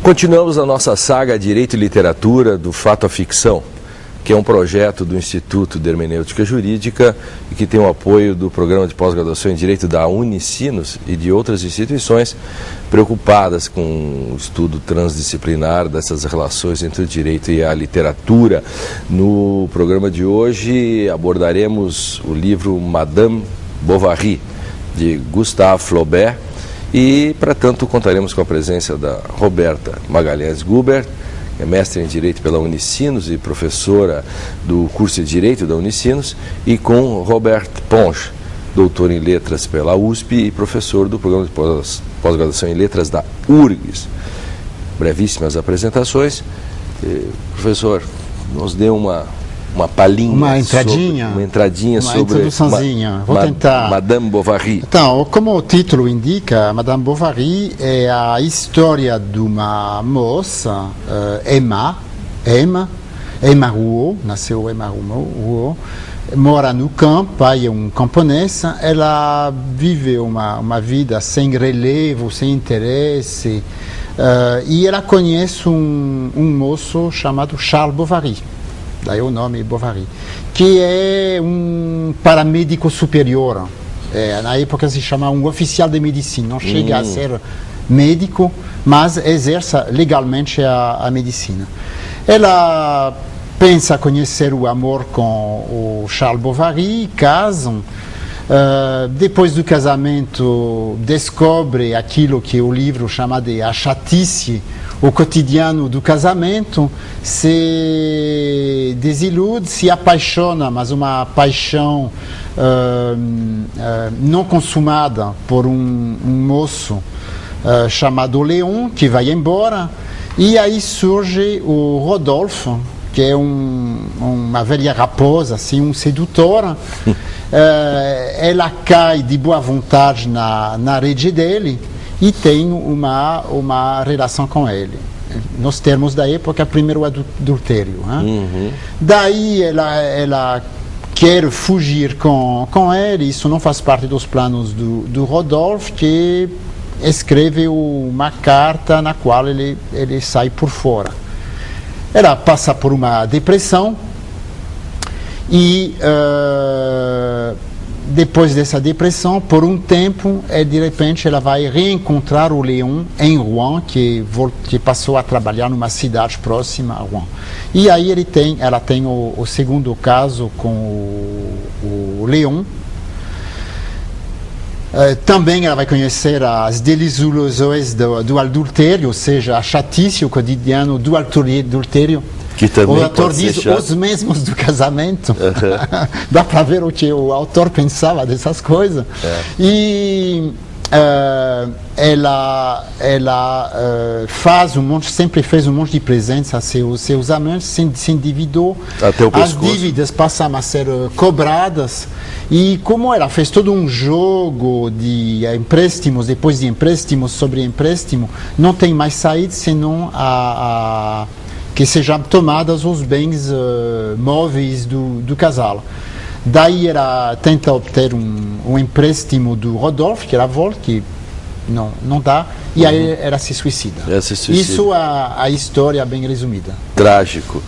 Continuamos a nossa saga Direito e Literatura, do Fato à Ficção, que é um projeto do Instituto de Hermenêutica Jurídica e que tem o apoio do Programa de Pós-Graduação em Direito da Unicinos e de outras instituições preocupadas com o estudo transdisciplinar dessas relações entre o direito e a literatura. No programa de hoje abordaremos o livro Madame Bovary, de Gustave Flaubert, e, para tanto, contaremos com a presença da Roberta Magalhães Gubert, é mestre em Direito pela Unicinos e professora do curso de Direito da Unicinos, e com Robert Ponge, doutor em Letras pela USP e professor do Programa de Pós-Graduação em Letras da URGS. Brevíssimas apresentações. Professor, nos dê uma palhinha, uma entradinha sobre introduçãozinha. Vou tentar. Madame Bovary. Então, como o título indica, Madame Bovary é a história de uma moça, Emma Rouault, nasceu Emma Rouault, mora no campo, pai é um camponês. Ela vive uma vida sem relevo, sem interesse, e ela conhece um moço chamado Charles Bovary. Daí o nome Bovary, que é um paramédico superior. Na época se chama um oficial de medicina, não chega a ser médico, mas exerce legalmente a medicina. Ela pensa conhecer o amor com o Charles Bovary, casam. Depois do casamento, descobre aquilo que o livro chama de a chatice, o cotidiano do casamento, se desilude, se apaixona, mas uma paixão não consumada por um moço chamado Léon, que vai embora, e aí surge o Rodolphe, que é uma velha raposa, assim, um sedutor. Ela cai de boa vontade na rede dele e tem uma relação com ele. Nos termos da época, primeiro adultério. Daí ela quer fugir com ele. Isso não faz parte dos planos do Rodolphe, que escreve uma carta na qual ele sai por fora. Ela passa por uma depressão e depois dessa depressão, por um tempo, de repente ela vai reencontrar o Léon em Rouen, que passou a trabalhar numa cidade próxima a Rouen. E aí ela tem o segundo caso com o Léon. Também ela vai conhecer as desilusões do adultério, ou seja, a chatice, o cotidiano do adultério. Que também o autor diz os mesmos do casamento. Dá para ver o que o autor pensava dessas coisas. E ela sempre fez um monte de presentes a seus amantes, se endividou. As dívidas passam a ser cobradas. E como ela fez todo um jogo de empréstimos, depois de empréstimos sobre empréstimo, não tem mais saída senão que sejam tomadas os bens móveis do casal. Daí ela tenta obter um empréstimo do Rodolphe, que ela volta, que não dá, e aí ela se suicida. Isso é a história bem resumida. Trágico.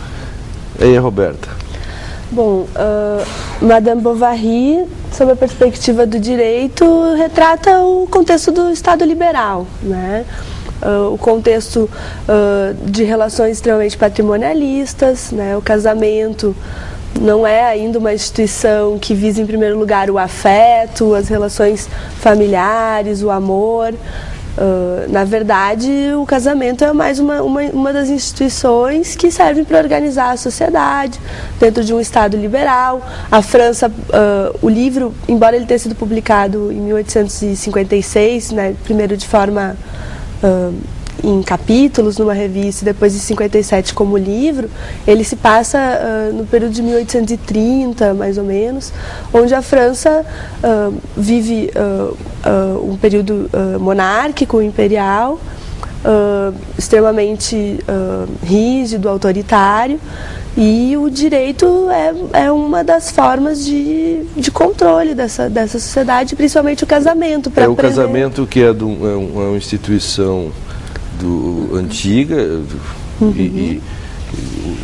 E aí, Roberta? Bom, Madame Bovary, sob a perspectiva do direito, retrata o contexto do Estado liberal, né? O contexto de relações extremamente patrimonialistas, né? O casamento não é ainda uma instituição que visa em primeiro lugar o afeto, as relações familiares, o amor. Na verdade, o casamento é mais uma das instituições que servem para organizar a sociedade dentro de um Estado liberal. A França, o livro, embora ele tenha sido publicado em 1856, né, primeiro de forma em capítulos numa revista e depois em 57 como livro, ele se passa no período de 1830, mais ou menos, onde a França vive um período monárquico, imperial, extremamente rígido, autoritário, e o direito é uma das formas de controle dessa sociedade, principalmente o casamento. O casamento que é uma instituição antiga e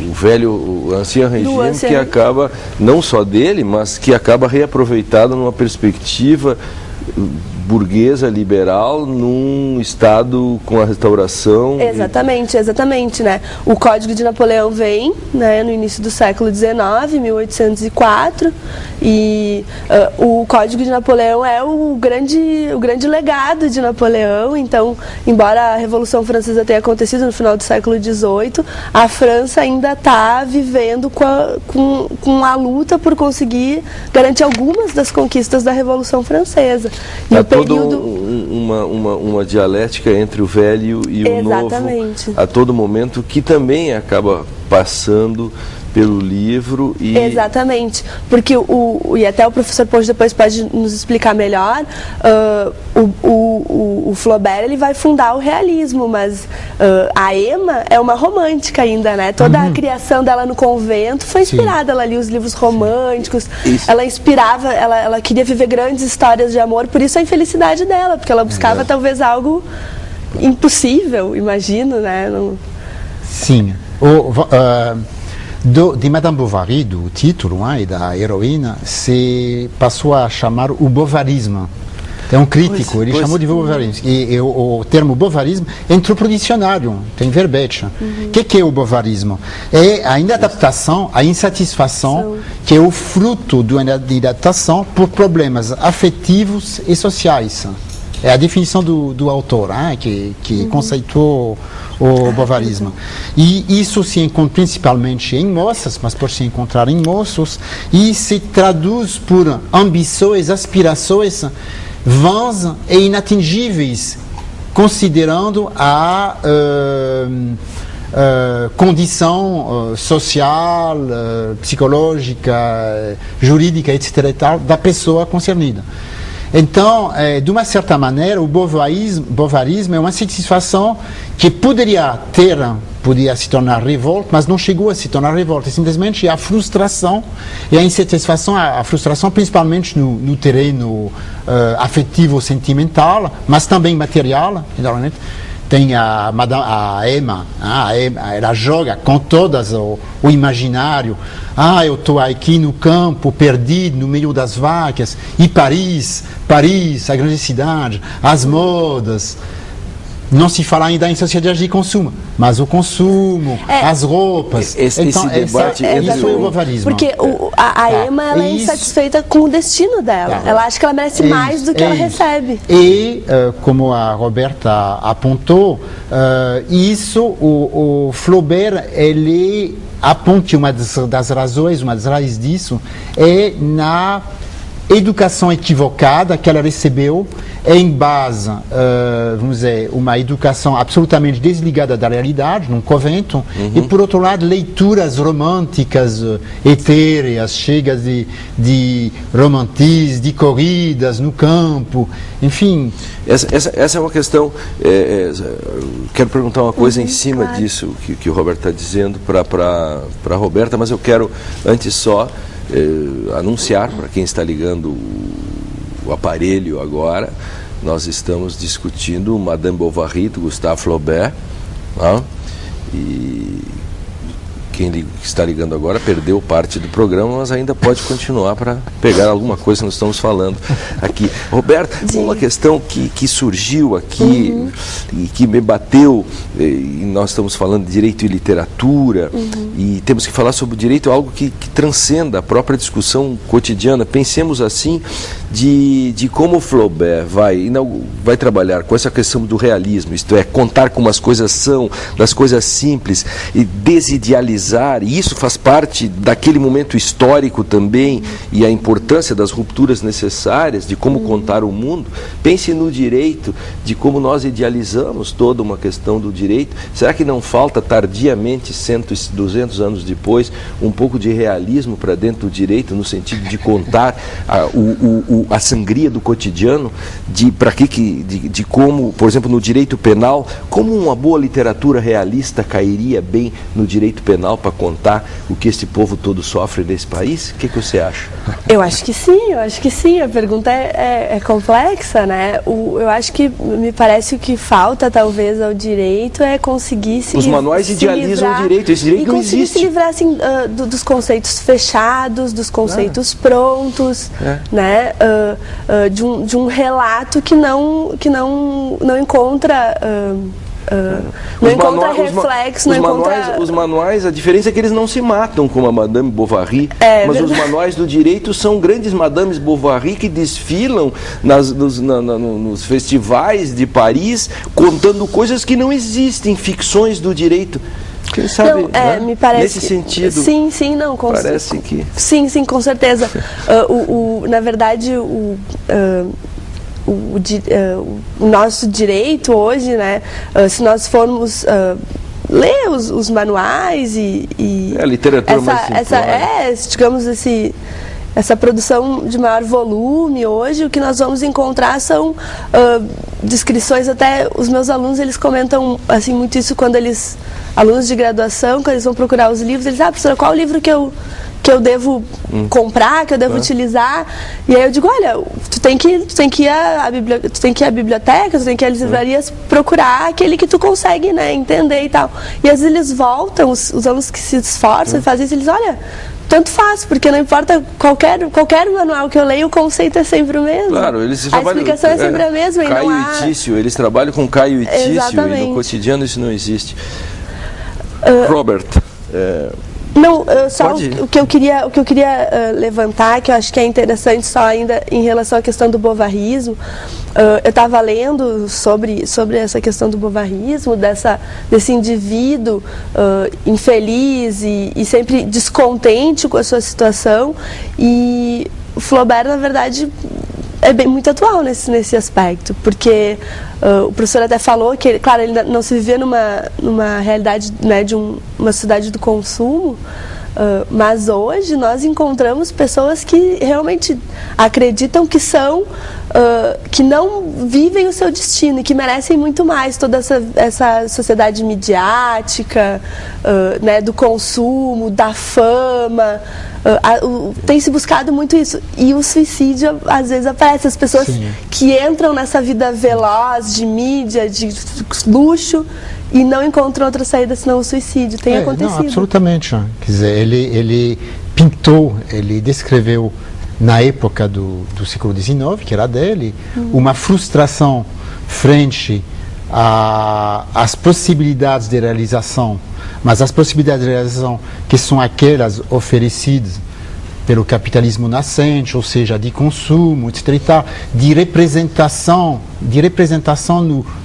o velho, o ancien regime, que acaba, não só dele, mas que acaba reaproveitado numa perspectiva burguesa, liberal, num Estado com a restauração. Exatamente, né? O Código de Napoleão vem, né, no início do século XIX, 1804, e o Código de Napoleão é o grande legado de Napoleão. Então, embora a Revolução Francesa tenha acontecido no final do século XVIII, a França ainda está vivendo com a luta por conseguir garantir algumas das conquistas da Revolução Francesa. E o período... uma dialética entre o velho e o novo a todo momento, que também acaba passando pelo livro. Exatamente, porque e até o professor Ponge depois pode nos explicar melhor, o Flaubert ele vai fundar o realismo, mas a Emma é uma romântica ainda, né? Toda a criação dela no convento foi inspirada, ela lia os livros românticos, ela inspirava, ela queria viver grandes histórias de amor, por isso a infelicidade dela, porque ela buscava talvez algo impossível, imagino, né? Sim. De Madame Bovary, do título e da heroína, se passou a chamar o bovarismo. É um crítico, ele chamou de bovarismo. E o termo bovarismo entrou para o dicionário, tem verbete. O que é o bovarismo? É a inadaptação, a insatisfação, que é o fruto de uma inadaptação por problemas afetivos e sociais. É a definição do autor, que conceituou o bovarismo. E isso se encontra principalmente em moças, mas pode se encontrar em moços, e se traduz por ambições, aspirações vãs e inatingíveis, considerando a condição social, psicológica, jurídica, etc., da pessoa concernida. Então, de uma certa maneira, o bovarismo é uma satisfação que poderia se tornar revolta, mas não chegou a se tornar revolta. Simplesmente a frustração e a insatisfação, a frustração principalmente no terreno afetivo, sentimental, mas também material, geralmente. Tem a Emma, ela joga com todas o imaginário. Eu estou aqui no campo, perdido, no meio das vacas, e Paris, a grande cidade, as modas. Não se fala ainda em sociedade de consumo, mas o consumo, as roupas. Esse debate isso é o bovarismo. Porque a Emma ela é insatisfeita com o destino dela. Ela acha que ela merece mais do que ela recebe. E, como a Roberta apontou, o Flaubert, ele aponta uma das raízes disso, é na educação equivocada que ela recebeu em base, vamos dizer, uma educação absolutamente desligada da realidade, num convento, e por outro lado, leituras românticas, etéreas, cheias de romantismo, de corridas no campo, enfim. Essa é uma questão, quero perguntar uma coisa em cima disso que o Roberto está dizendo para a Roberta, mas eu quero antes só anunciar para quem está ligando o aparelho agora, nós estamos discutindo Madame Bovary, do Gustave Flaubert, e quem está ligando agora perdeu parte do programa, mas ainda pode continuar para pegar alguma coisa que nós estamos falando aqui. Roberto, uma questão que surgiu aqui e que me bateu, e nós estamos falando de direito e literatura, e temos que falar sobre o direito, algo que transcenda a própria discussão cotidiana. Pensemos assim, de como Flaubert vai trabalhar com essa questão do realismo, isto é, contar como as coisas são, das coisas simples, e desidealizar, e isso faz parte daquele momento histórico também, e a importância das rupturas necessárias, de como contar o mundo. Pense no direito, de como nós idealizamos toda uma questão do direito. Será que não falta tardiamente, 100, 200 anos depois, um pouco de realismo para dentro do direito, no sentido de contar o a sangria do cotidiano, de como, por exemplo, no direito penal, como uma boa literatura realista cairia bem no direito penal para contar o que esse povo todo sofre nesse país? O que você acha? Eu acho que sim, a pergunta é complexa, né? Eu acho que, me parece, o que falta talvez ao direito é conseguir se Os manuais idealizam o direito, esse direito não existe. E conseguir se livrar assim, dos conceitos fechados, dos conceitos prontos, né? De um relato que não encontra... não encontra reflexo, não encontra... Os manuais, a diferença é que eles não se matam como a Madame Bovary, mas verdade. Os manuais do direito são grandes Madames Bovary que desfilam nos festivais de Paris contando coisas que não existem, ficções do direito. Quem sabe, não, né? Me parece nesse sentido, sim, não, parece que... Sim, com certeza. Na verdade, o nosso direito hoje, né, se nós formos ler os manuais e a literatura digamos assim, essa produção de maior volume hoje, o que nós vamos encontrar são descrições. Até os meus alunos, eles comentam assim muito isso quando alunos de graduação, quando eles vão procurar os livros, eles professora, qual o livro que eu devo comprar, que eu devo utilizar? E aí eu digo, olha, tu tem que ir à biblioteca, tu tem que ir às livrarias procurar aquele que tu consegue, né, entender e tal. E às vezes eles voltam, os alunos que se esforçam e fazem isso, eles, olha, tanto faz, porque não importa qualquer manual que eu leio, o conceito é sempre o mesmo. Claro, a explicação é sempre a mesma. Caio e Tício, eles trabalham com Caio e Tício. Exatamente. E no cotidiano isso não existe. Robert... Não, só o que eu queria levantar, que eu acho que é interessante só ainda em relação à questão do bovarismo, eu estava lendo sobre essa questão do bovarismo, desse indivíduo infeliz e sempre descontente com a sua situação, e o Flaubert, na verdade, é muito atual nesse aspecto, porque o professor até falou que, claro, ele não se vivia numa realidade, né, de uma sociedade do consumo, mas hoje nós encontramos pessoas que realmente acreditam que que não vivem o seu destino e que merecem muito mais. Toda essa sociedade midiática, né, do consumo, da fama, tem se buscado muito isso. E o suicídio às vezes aparece, as pessoas que entram nessa vida veloz de mídia, de luxo, e não encontram outra saída senão o suicídio. Tem acontecido. Não, absolutamente. Quer dizer, ele pintou, ele descreveu na época do século XIX, que era dele, uma frustração frente às possibilidades de realização, mas as possibilidades de realização que são aquelas oferecidas pelo capitalismo nascente, ou seja, de consumo, etc. E tal, de representação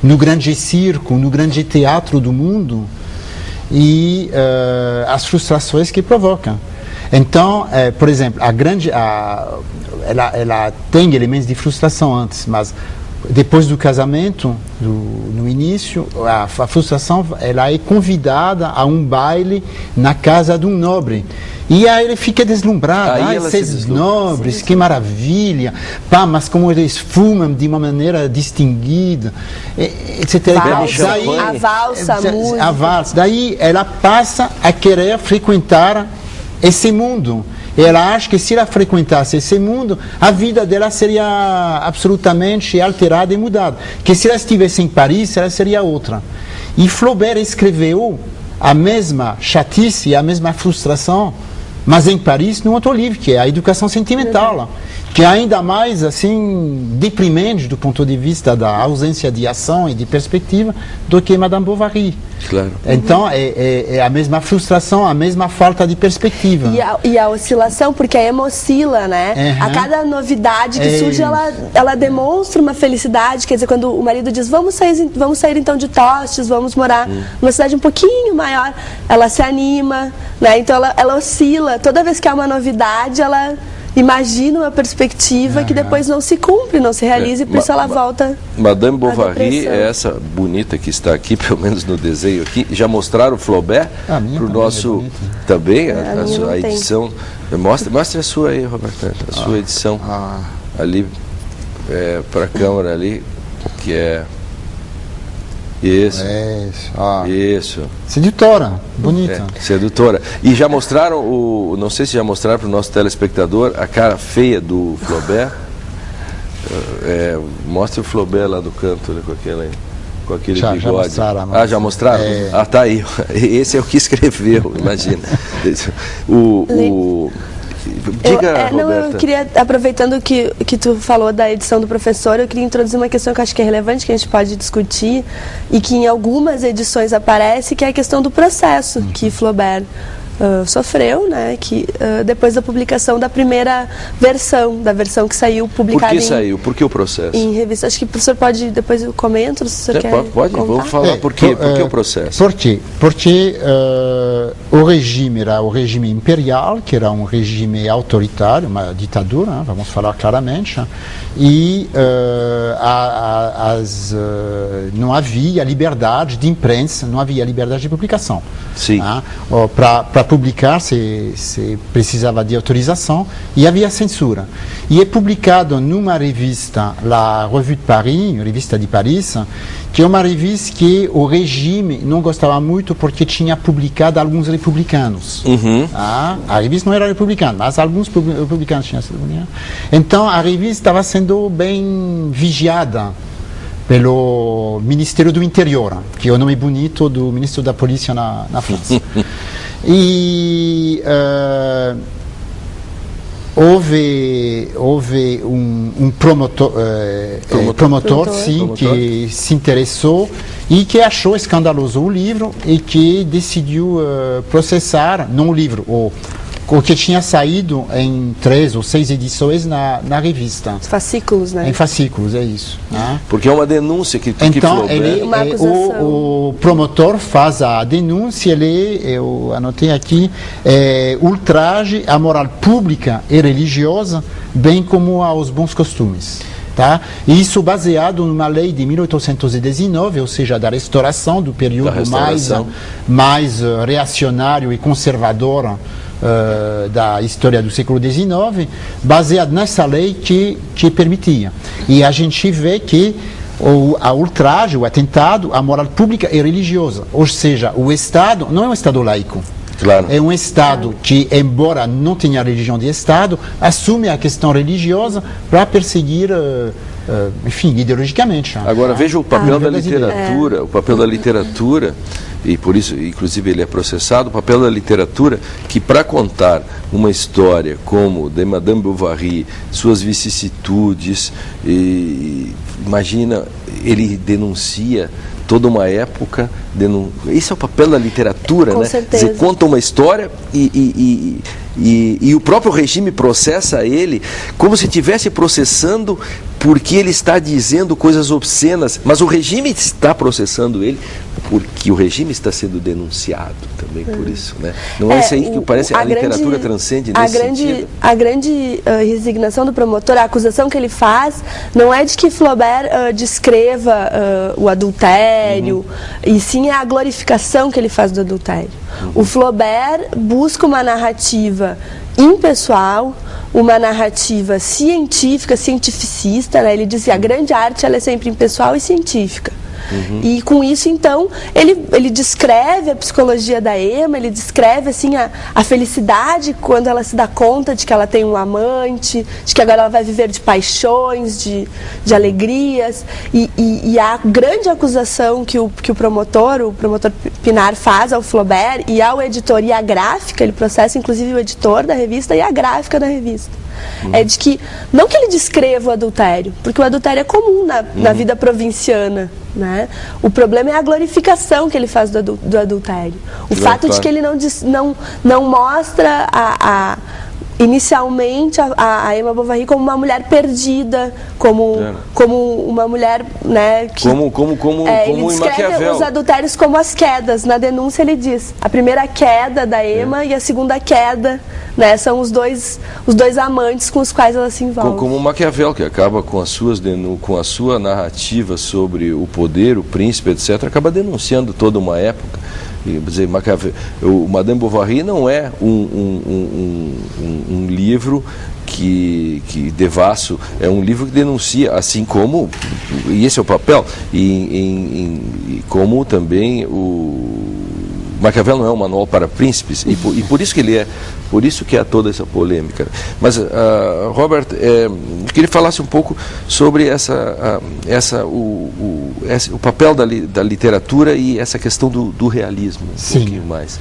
no grande circo, no grande teatro do mundo, e as frustrações que provocam. Então, por exemplo, ela tem elementos de frustração antes, mas depois do casamento, no início, a frustração, ela é convidada a um baile na casa de um nobre. E aí ele fica deslumbrado, esses nobres, que maravilha, pá, mas como eles fumam de uma maneira distinguida, etc. A valsa, a música. A valsa. Daí ela passa a querer frequentar esse mundo. Ela acha que se ela frequentasse esse mundo, a vida dela seria absolutamente alterada e mudada. Que se ela estivesse em Paris, ela seria outra. E Flaubert escreveu a mesma chatice e a mesma frustração, mas em Paris, num outro livro, que é A Educação Sentimental, que é ainda mais assim deprimente do ponto de vista da ausência de ação e de perspectiva do que Madame Bovary. Claro. Então é a mesma frustração, a mesma falta de perspectiva. E a oscilação, porque a ema oscila, né? A cada novidade que surge, ela demonstra uma felicidade. Quer dizer, quando o marido diz, vamos sair então de Tostes, vamos morar numa cidade um pouquinho maior, ela se anima, né? Então ela oscila. Toda vez que há uma novidade, ela imagina uma perspectiva que depois não se cumpre, não se realiza, e por isso ela volta. Madame Bovary é essa bonita que está aqui, pelo menos no desenho aqui. Já mostraram o Flaubert para o nosso também, a edição. Mostre a sua aí, Roberto, a sua edição. ali para a câmera ali, que é isso. Isso. Sedutora, bonita. Sedutora. E já mostraram, não sei se já mostraram para o nosso telespectador a cara feia do Flaubert. Mostra o Flaubert lá do canto, né, com aquele bigode. Já mostraram. Já mostraram? Tá aí. Esse é o que escreveu, imagina. Diga, Roberta. Eu queria, aproveitando que tu falou da edição do professor, eu queria introduzir uma questão que eu acho que é relevante, que a gente pode discutir, e que em algumas edições aparece, que é a questão do processo que Flaubert sofreu, né, que depois da publicação da primeira versão, da versão que saiu publicada. Por que saiu? Por que o processo? Em revista. Acho que o professor pode, depois eu comento, se o senhor quer pode, contar. vou falar por que o processo. Por quê? Porque o regime era o regime imperial, que era um regime autoritário, uma ditadura, vamos falar claramente, e não havia liberdade de imprensa, não havia liberdade de publicação. Sim. Para publicar, se precisava de autorização, e havia censura. E é publicado numa revista, a Revue de Paris, a revista de Paris, que é uma revista que o regime não gostava muito porque tinha publicado alguns republicanos. A revista não era republicana, mas alguns republicanos tinham sido publicados. Então a revista estava sendo bem vigiada pelo Ministério do Interior, que é o nome bonito do ministro da Polícia na França. E houve um promotor sim, que se interessou e que achou escandaloso o livro e que decidiu processar, não o livro, o que tinha saído em 3 ou 6 edições na revista. Fascículos, né? Em fascículos, é isso. Né? Porque é uma denúncia que então, o promotor faz a denúncia, eu anotei aqui, ultraje à moral pública e religiosa, bem como aos bons costumes. Tá? Isso baseado numa lei de 1819, ou seja, da restauração, do período mais reacionário e conservador da história do século XIX, baseado nessa lei que permitia. E a gente vê que a ultraje, o atentado à moral pública e religiosa, ou seja, o Estado não é um Estado laico. Claro. É um Estado que, embora não tenha religião de Estado, assume a questão religiosa para perseguir, enfim, ideologicamente. Agora veja o papel da literatura, o papel da literatura, e por isso, inclusive, ele é processado, o papel da literatura, que para contar uma história como de Madame Bovary, suas vicissitudes, imagina, ele denuncia toda uma época, esse é o papel da literatura, né? Certeza. Você conta uma história e o próprio regime processa ele como se estivesse processando porque ele está dizendo coisas obscenas, mas o regime está processando ele porque o regime está sendo denunciado também por isso, né? Não é isso aí que parece a literatura transcende nesse sentido? A grande resignação do promotor, a acusação que ele faz, não é de que Flaubert descreva o adultério, e sim a glorificação que ele faz do adultério. O Flaubert busca uma narrativa impessoal, uma narrativa científica, cientificista, né? Ele diz que a grande arte ela é sempre impessoal e científica. E com isso, então, ele descreve a psicologia da Emma, ele descreve assim, a felicidade quando ela se dá conta de que ela tem um amante, de que agora ela vai viver de paixões, de alegrias. E a grande acusação que o promotor Pinart faz ao Flaubert e ao editor e à gráfica, ele processa inclusive o editor da revista e a gráfica da revista. É de que, não que ele descreva o adultério, porque o adultério é comum na vida provinciana, né? O problema é a glorificação que ele faz do adultério. O fato de que ele não mostra inicialmente a Emma Bovary como uma mulher perdida, como uma mulher, né, que ele descreve os adultérios como as quedas. Na denúncia ele diz: a primeira queda da Emma e a segunda queda, né, são os dois amantes com os quais ela se envolve. Como Maquiavel, que acaba com a sua narrativa sobre o poder, o príncipe, etc., acaba denunciando toda uma época dizer, o Madame Bovary não é um livro que devasso, é um livro que denuncia, assim como, e esse é o papel, e como também Maquiavel não é um manual para príncipes, e por isso que ele é, por isso que há toda essa polêmica. Mas, Robert, eu queria que falasse um pouco sobre o papel da literatura e essa questão do realismo, pouquinho mais.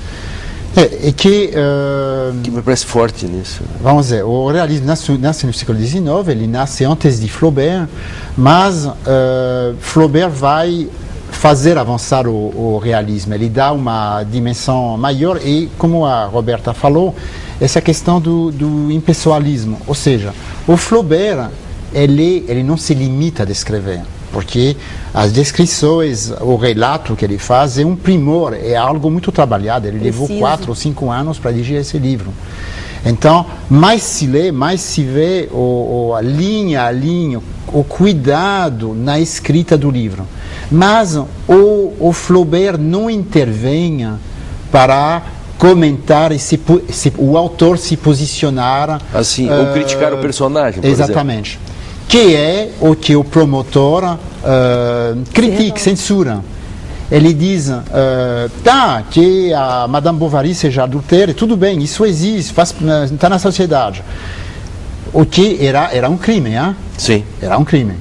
Que me parece forte nisso. Vamos dizer, o realismo nasce no século XIX, ele nasce antes de Flaubert, mas Flaubert vai fazer avançar o realismo, ele dá uma dimensão maior e, como a Roberta falou, essa questão do impessoalismo, ou seja, o Flaubert, ele não se limita a descrever, porque as descrições, o relato que ele faz é um primor, é algo muito trabalhado, ele levou 4 ou 5 anos para dirigir esse livro. Então, mais se lê, mais se vê a linha, o cuidado na escrita do livro. Mas o Flaubert não intervém para comentar o autor se posicionar. Assim, ou criticar o personagem, por exatamente. Exemplo. Que é o que o promotor critica, censura. Ele diz, que a Madame Bovary seja adultéria, tudo bem, isso existe, está na sociedade. O que era um crime, hein? Sim. Era um crime.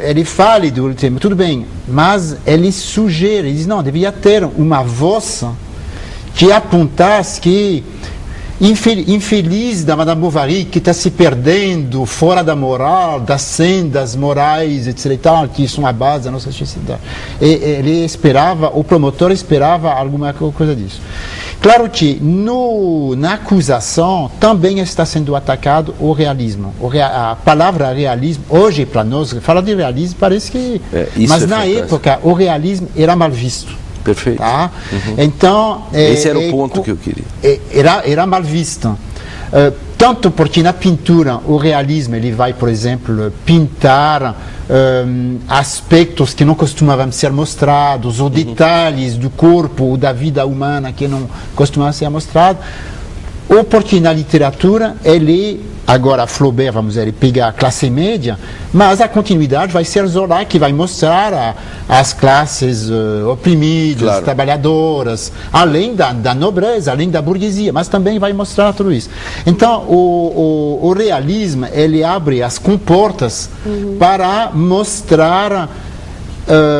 Ele fala do tema, tudo bem, mas ele sugere, ele diz, não, devia ter uma voz que apontasse que infeliz da Madame Bovary, que está se perdendo fora da moral, das sendas morais, etc. e tal, que são a base da nossa sociedade. Ele esperava, o promotor esperava alguma coisa disso. Claro que na acusação também está sendo atacado o realismo. A palavra realismo, hoje para nós, falar de realismo parece que... mas na época o realismo era mal visto. Perfeito. Tá? Então, esse era o ponto que eu queria. Era mal visto. Tanto porque na pintura o realismo ele vai, por exemplo, pintar aspectos que não costumavam ser mostrados, ou detalhes do corpo ou da vida humana que não costumavam ser mostrados, ou porque na literatura agora Flaubert, vamos dizer, ele pega a classe média, mas a continuidade vai ser Zola, que vai mostrar as classes oprimidas, claro, trabalhadoras, além da nobreza, além da burguesia, mas também vai mostrar tudo isso. Então, o realismo, ele abre as comportas para mostrar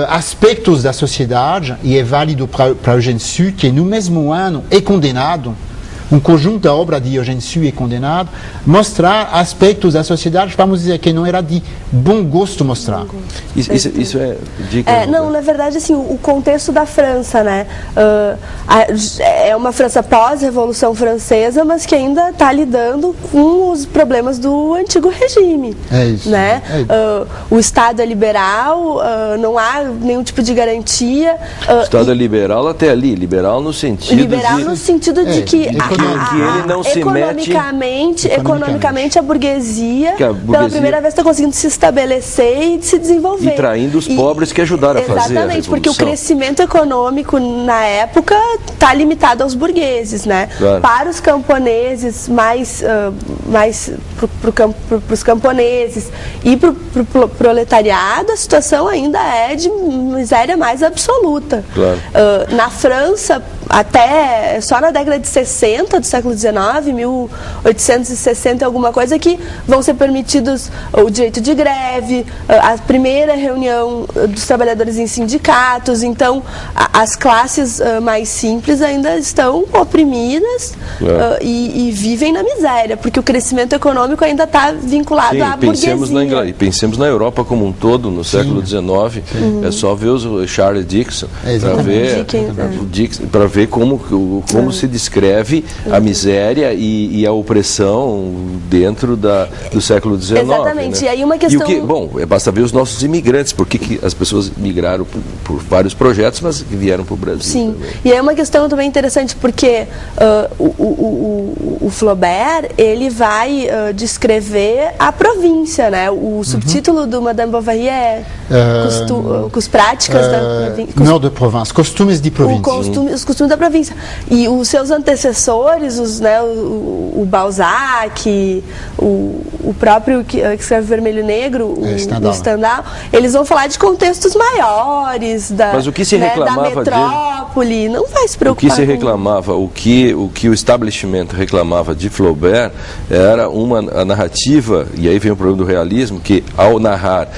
aspectos da sociedade, e é válido para Eugène Sue, que no mesmo ano é condenado, um conjunto da obra de Eugène Sue é condenado, mostrar aspectos da sociedade, vamos dizer, que não era de bom gosto mostrar. Isso é dica? Não, na verdade, assim, o contexto da França, né? É uma França pós-Revolução Francesa, mas que ainda está lidando com os problemas do antigo regime. É isso. Né? O Estado é liberal, não há nenhum tipo de garantia. O Estado é liberal até ali, liberal no sentido de que ele não se mete... Economicamente a burguesia, pela primeira vez, está conseguindo se estabelecer e se desenvolver. E traindo os pobres que ajudaram a fazer a revolução. Exatamente, porque o crescimento econômico na época está limitado aos burgueses, né? Claro. Para os camponeses, mais para os camponeses e para o proletariado, a situação ainda é de miséria mais absoluta. Claro. Na França, até só na década de 60 do século XIX, 1860 alguma coisa, que vão ser permitidos o direito de greve, a primeira reunião dos trabalhadores em sindicatos. Então as classes mais simples ainda estão oprimidas, e vivem na miséria, porque o crescimento econômico ainda está vinculado à burguesia. Pensemos na Europa como um todo, no século XIX, é só ver o Charles Dickens ver como se descreve a miséria e a opressão dentro do século XIX. Exatamente. Né? E aí uma questão... basta ver os nossos imigrantes, porque as pessoas migraram por vários projetos, mas vieram para o Brasil. Sim, também. E aí uma questão também interessante, porque o Flaubert, ele vai descrever a província, né? O subtítulo do Madame Bovary é práticas da província. Nord de Provence, costumes de província. Os costumes da província. E os seus antecessores, o Balzac, o próprio que escreve Vermelho e Negro, o Stendhal, eles vão falar de contextos maiores, Mas o que se reclamava da metrópole, não vai se preocupar. O que se reclamava, o que o establishment reclamava de Flaubert era a narrativa, e aí vem o problema do realismo, que ao narrar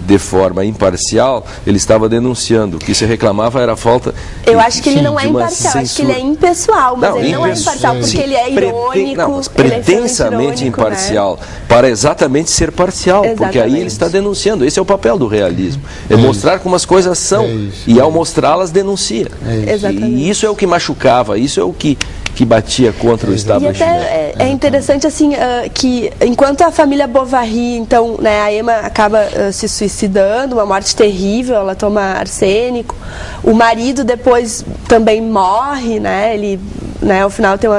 de forma imparcial, ele estava denunciando. O que se reclamava era a falta... Eu acho que ele não é imparcial, acho que ele é impessoal, mas ele não é imparcial, porque ele é irônico. Pretensamente imparcial, né? Para exatamente ser parcial, porque aí ele está denunciando. Esse é o papel do realismo, é mostrar como as coisas são, e ao mostrá-las, denuncia. E isso é o que machucava, isso é o que batia contra o establishment. E até é interessante assim que enquanto a família Bovary, então, né, a Emma acaba se suicidando, uma morte terrível, ela toma arsênico, o marido depois também morre, né, ele, né, ao final tem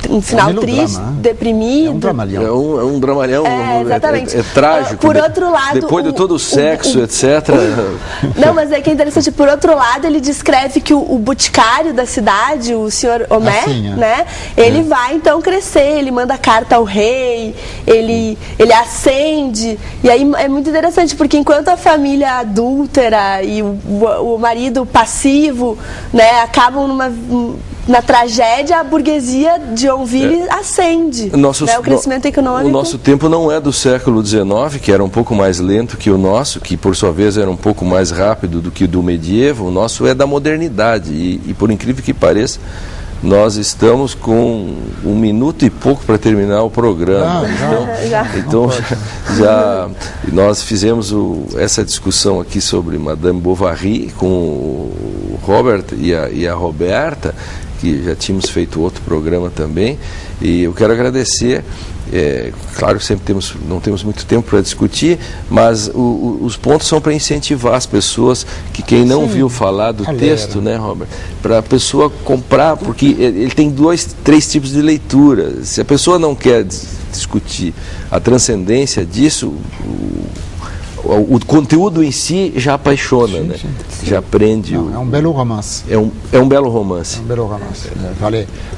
um final triste, deprimido. É um dramalhão. É um dramalhão, exatamente. É trágico. Por outro lado... Depois de todo o sexo, etc. Não, mas é que é interessante. Por outro lado, ele descreve que o boticário da cidade, o senhor Homer, né? Ele vai, então, crescer. Ele manda carta ao rei, ele ascende. E aí é muito interessante, porque enquanto a família adúltera e o marido passivo, né, acabam na tragédia, a burguesia de Yonville ascende. O crescimento econômico. O nosso tempo não é do século XIX, que era um pouco mais lento que o nosso, que por sua vez era um pouco mais rápido do que o do medievo. O nosso é da modernidade. E por incrível que pareça, nós estamos com 1 minuto e pouco para terminar o programa. Então nós fizemos essa discussão aqui sobre Madame Bovary com o Robert e a Roberta, que já tínhamos feito outro programa também, e eu quero agradecer. Claro que sempre não temos muito tempo para discutir, mas os pontos são para incentivar as pessoas, que quem não viu falar do texto, né, Robert, para a pessoa comprar, porque ele tem 2, 3 tipos de leitura. Se a pessoa não quer discutir a transcendência disso, o conteúdo em si já apaixona, né? Já prende. É um belo romance. É um belo romance. É um belo romance.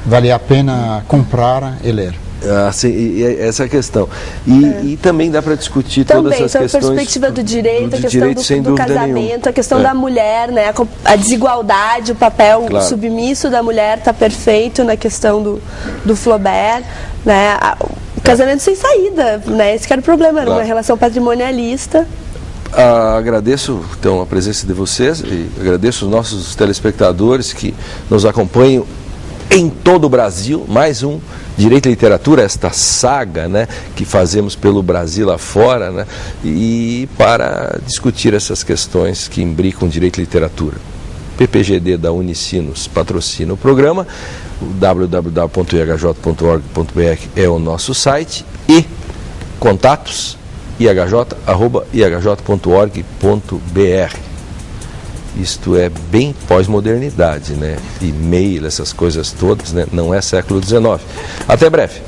Vale a pena comprar e ler. Essa é a questão. E também dá para discutir todas essas questões. Também, a perspectiva do direito, a questão do casamento, a questão da mulher, né, a desigualdade, o papel submisso da mulher está perfeito na questão do Flaubert, né, o casamento sem saída, né, esse que era o problema, era uma relação patrimonialista. Agradeço então a presença de vocês e agradeço os nossos telespectadores que nos acompanham em todo o Brasil. Mais um Direito e Literatura, esta saga, né, que fazemos pelo Brasil afora, né, e para discutir essas questões que imbricam Direito e Literatura. PPGD da Unicinos patrocina o programa, o www.ihj.org.br é o nosso site, e contatos ihj@ihj.org.br. Isto é bem pós-modernidade, né? E-mail, essas coisas todas, né? Não é século XIX. Até breve.